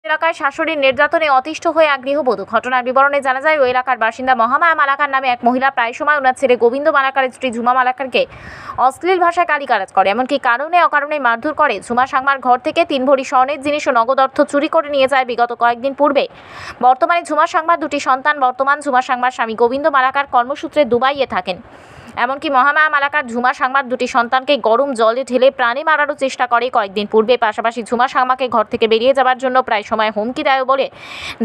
এলাকায় শাশুড়ির নির্যাতনে অতিষ্ঠ হয়ে এক গৃহবধূ। ঘটনার বিবরণে জানা যায়, ওই এলাকার বাসিন্দা মহামায়া মালাকার নামে এক মহিলা প্রায় সময় ওনার ছেলে গোবিন্দ মালাকারের স্ত্রী ঝুমা মালাকারকে অশ্লীল ভাষায় গালিগালাজ করে, এমনকি কারণে অকারণে মারধর করে। ঝুমা সাংমার ঘর থেকে 3 ভরি স্বর্ণের জিনিস ও নগদ অর্থ চুরি করে নিয়ে যায় বিগত কয়েকদিন পূর্বে। বর্তমানে ঝুমা সাংমার 2টি সন্তান। ঝুমা সাংমার স্বামী গোবিন্দ মালাকার কর্মসূত্রে দুবাইয়ে থাকেন। এমনকি মহামায়া মালাকার ঝুমা সাংমার 2টি সন্তানকে গরম জলে ঢেলে প্রাণে মারারও চেষ্টা করে কয়েকদিন পূর্বে। পাশাপাশি ঝুমা সাংমাকে ঘর থেকে বেরিয়ে যাওয়ার জন্য প্রায় সময় হুমকি দেয় বলে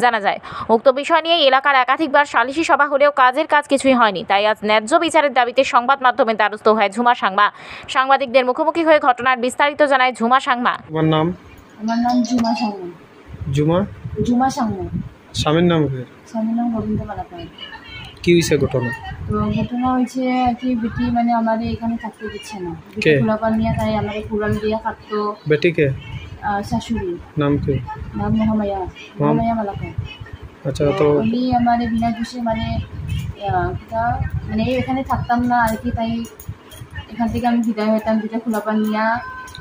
জানা যায়। উক্ত বিষয় নিয়ে এলাকার একাধিকবার সালিশি সভা হলেও কাজের কাজ কিছুই হয়নি। তাই আজ ন্যায্য বিচারের দাবিতে সংবাদ মাধ্যমের দ্বারস্থ হয় ঝুমা সাংমা। সাংবাদিকদের মুখোমুখি হয়ে ঘটনার বিস্তারিত জানায় ঝুমা সাংমা। আমার নাম ঝুমা সাংমা। ঝুমা সাংমা। স্বামীর নাম কি? স্বামীর নাম গোবিন্দ মালাকার। কি হয়েছে ঘটনা? তো ঘটনা হয়েছে কি, বেটি মানে আমাদের এখানে থাকতে দিচ্ছে না। খোলাপান নিয়ে তাই আমাদের কুড়াল দিয়ে কাটতো। বেটিকে? শাশুড়ি। নাম কি? নাম মহামায়া মালাকার। আচ্ছা, তো উনি আমাদের বিনা খুশি মানে এখানে থাকতাম না আর কি, তাই এখান থেকে আমি বিদায় হইতাম। দুটা খোলাপান নিয়ে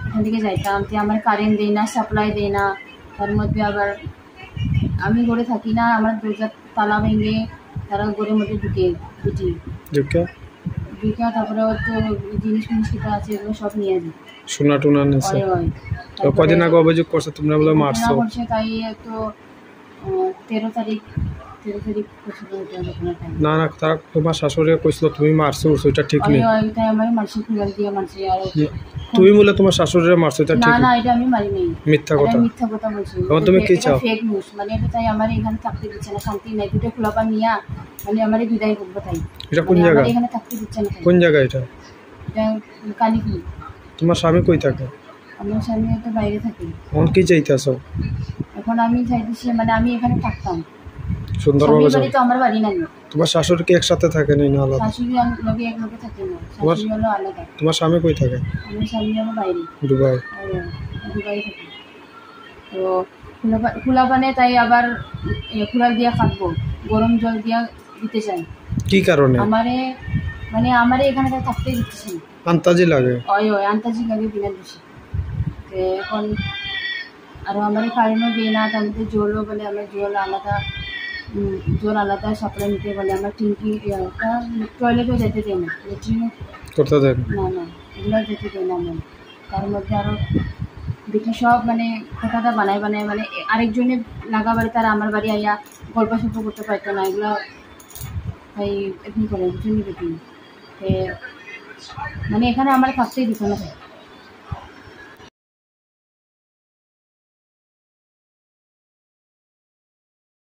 এখান থেকে যাইতাম। যে আমার কারেন্ট দেয় না, সাপ্লাই দেয় না। তার মধ্যে আবার আমি ঘরে থাকি না, আমার দরজার তালা ভেঙে তারা ঘরের মধ্যে ঢুকে তারপরে তো জিনিস যেটা আছে এগুলো সব নিয়ে যায়। সোনা টোনা নিয়েছে। কদিন আগে অভিযোগ করছে তোমরা বলে মারছো? তাই তো 13 তারিখ না না, তার তোমার শাশুড়ি কইছিল তুমি মারছো, ওইটা ঠিক নেই। তাই আমার মারছে, কুড়াল দিয়ে মারছে। আর তুমি বলে তোমার শাশুড়িরে মারছো, এটা ঠিক না? এটা আমি মারি নাই, মিথ্যা কথা বলছি। এখন তুমি কি চাও? ফেক নিউজ মানে এটা। তাই আমার এখানে থাকতে দিচ্ছে না, শান্তি নাই। দুটো খোলাপান নিয়া মানে আমারে বিদায় করবো। তাই এটা কোন জায়গা? এখানে থাকতে দিচ্ছে না। কোন জায়গা এটা? এটা কালীপুর। তোমার স্বামী কই থাকে? আমার স্বামী তো বাইরে থাকে। এখন কি চাইতেছো? এখন আমি চাইতেছি মানে আমি এখানে থাকতাম সুন্দরভাবে। তো আমার বাড়ি নাই। তোমার শাশুড়ি কি একসাথে থাকে না? আলাদা? শাশুড়ি লগে এক লগে থাকে না, শাশুড়ি হলো আলাদা। তোমার স্বামী কই থাকে? আমার স্বামী হলো বাইরে, দুবাই থাকে। তো খোলাপানে তাই আবার কুড়াল দিয়া কাটবো, গরম জল দিয়া দিতে চাই। কি কারণে? আমারে এখানে থাকতে দিচ্ছে না। আন্তাজি লাগে? আন্তাজি লাগে বিনা দোষে। এখন আরো আমার কারেন্টও দিয়ে না, তার মধ্যে জলও বলে আমার জল আলাদা সাপ্লাই নিতে বলে। আমার টিঙ্কি টয়লেটও যেতে দেয় না, লেট্রিনও করতে দেয় না, এগুলো যেতে দেয় না। আমার তার মধ্যে আরও বেটি সব কথাটা বানায় মানে আরেকজনে লাগা বাড়ি তারা আমার বাড়ি আইয়া গল্প সল্প করতে পারতো না। এগুলো তাই এখন করে বুঝলি বেটি মানে এখানে আমার থাকতেই দিত না।